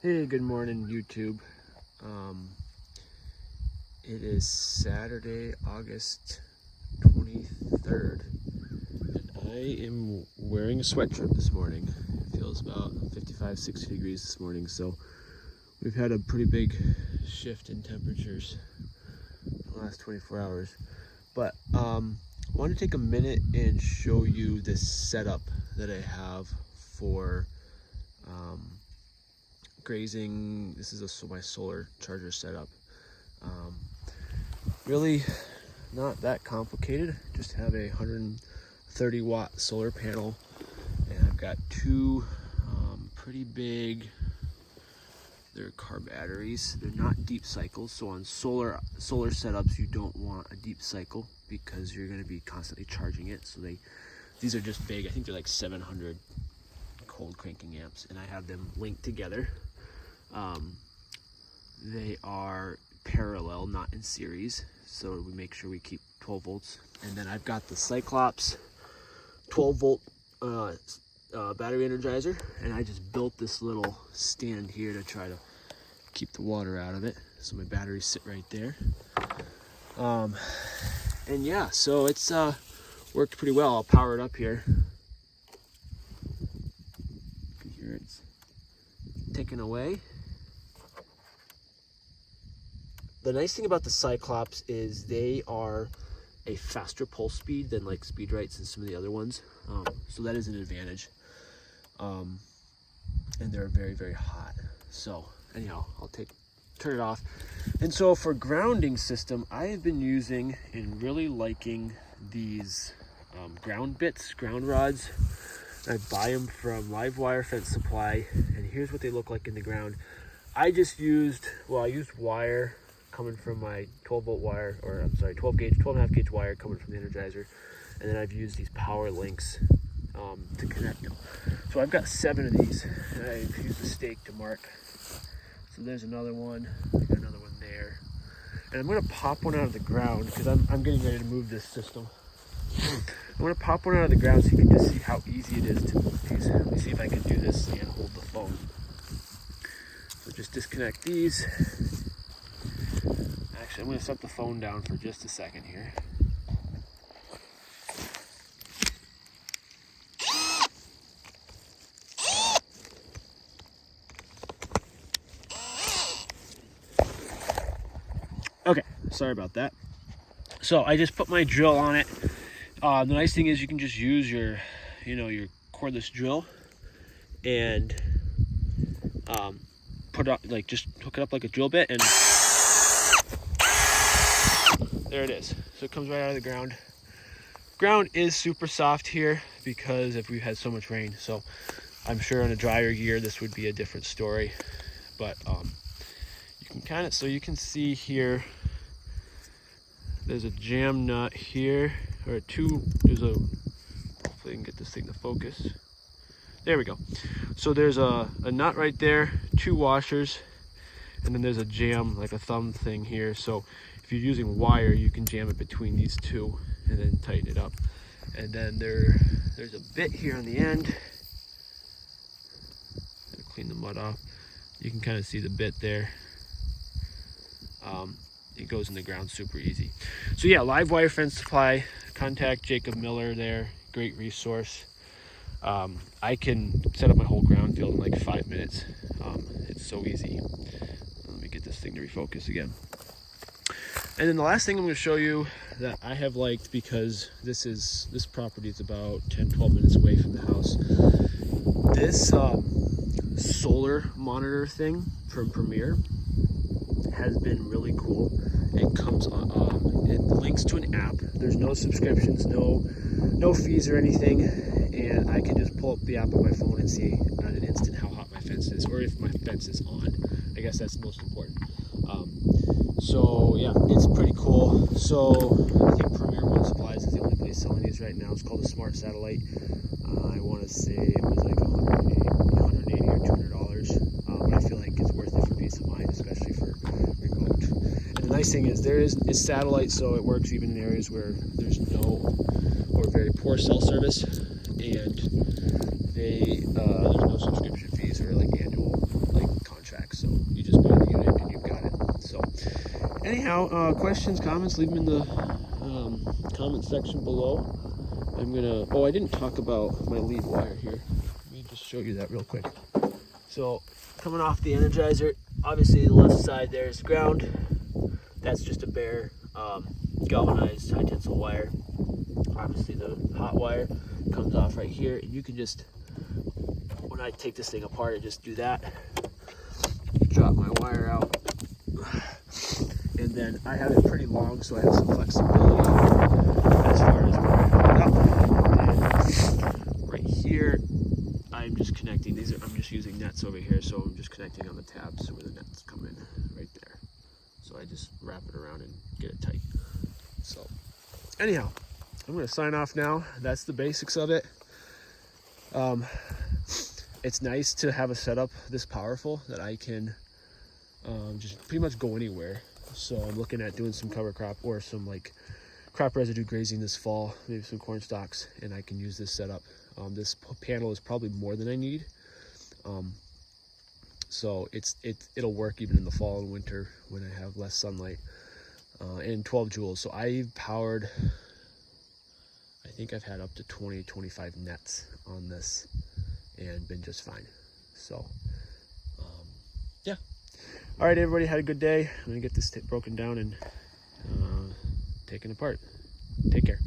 Hey, good morning, YouTube. It is Saturday, August 23rd, and I am wearing a sweatshirt this morning. It feels about 55, 60 degrees this morning, so we've had a pretty big shift in temperatures in the last 24 hours. But I want to take a minute and show you this setup that I have for grazing. This is my solar charger setup. Really not that complicated. Just have a 130 watt solar panel, and I've got two pretty big, they're car batteries. They're not deep cycles, so on solar setups you don't want a deep cycle because you're going to be constantly charging it. So these are just big. I think they're like 700 cold cranking amps, and I have them linked together. They are parallel, not in series, so we make sure we keep 12 volts. And then I've got the Cyclops 12 volt battery energizer, and I just built this little stand here to try to keep the water out of it, so my batteries sit right there. And yeah, so it's worked pretty well. I'll power it up here. You can hear it's ticking away. The nice thing about the Cyclops is they are a faster pulse speed than like Speedrites and some of the other ones. So that is an advantage. And they're very, very hot. So anyhow, I'll turn it off. And so for grounding system, I have been using and really liking these Ground Bitz ground rods. I buy them from Livewire Fence Supply, and here's what they look like in the ground. I used wire coming from my 12 volt wire, or I'm sorry, 12 and a half gauge wire coming from the energizer, and then I've used these power links to connect them. So I've got 7 of these, and I've used a stake to mark. So there's another one, got another one there, and I'm going to pop one out of the ground because I'm getting ready to move this system. I'm going to pop one out of the ground so you can just see how easy it is to move these. Let me see if I can do this and hold the phone. So just disconnect these. Actually, I'm going to set the phone down for just a second here. Okay, sorry about that. So I just put my drill on it. The nice thing is you can just use your cordless drill and just hook it up like a drill bit, and there it is. So it comes right out of the ground. Ground is super soft here because we've had so much rain. So I'm sure on a drier year this would be a different story. But you can see here. There's a jam nut here, hopefully I can get this thing to focus. There we go. So there's a nut right there, 2 washers, and then there's a jam, like a thumb thing here. So if you're using wire, you can jam it between these two and then tighten it up. And then there's a bit here on the end. Clean the mud off. You can kind of see the bit there. It goes in the ground super easy. So yeah, Livewire Fence Supply, contact Jacob Miller there, great resource. I can set up my whole ground field in like 5 minutes. It's so easy. Let me get this thing to refocus again. And then the last thing I'm going to show you that I have liked, because this property is about 10-12 minutes away from the house. This solar monitor thing from Premier has been really cool. It comes on, it links to an app. There's no subscriptions, no fees or anything, and I can just pull up the app on my phone and see at an instant how hot my fence is, or if my fence is on. I guess that's the most important. So yeah, it's pretty cool. So I think Premier One Supplies is the only place selling these right now. It's called a Smart Satellite. I want to say it was like $180 or $200, but I feel like it's worth it for peace of mind, especially for remote. And the nice thing is it's satellite, so it works even in areas where there's no or very poor cell service, and there's no subscription fees or like annual contract. anyhow, questions, comments, leave them in the comment section below. I'm gonna, oh, I didn't talk about my lead wire here. Let me just show you that real quick. So coming off the Energizer, obviously the left side there is ground. That's just a bare galvanized high tensile wire. Obviously the hot wire comes off right here, and you can just, when I take this thing apart, I just do that, drop my wire out, and then I have it pretty long, so I have some flexibility as far as where I put it up. And right here, I'm just connecting these. I'm just using nets over here, so I'm just connecting on the tabs where the nets come in, right there. So I just wrap it around and get it tight. So anyhow, I'm gonna sign off now. That's the basics of it. It's nice to have a setup this powerful that I can just pretty much go anywhere. So I'm looking at doing some cover crop or some like crop residue grazing this fall, maybe some corn stalks, and I can use this setup. This panel is probably more than I need. So it'll work even in the fall and winter when I have less sunlight. And 12 joules. So I've powered, I think I've had up to 20-25 nets on this and been just fine. So yeah. All right, everybody, had a good day. I'm gonna get this broken down and taken apart. Take care.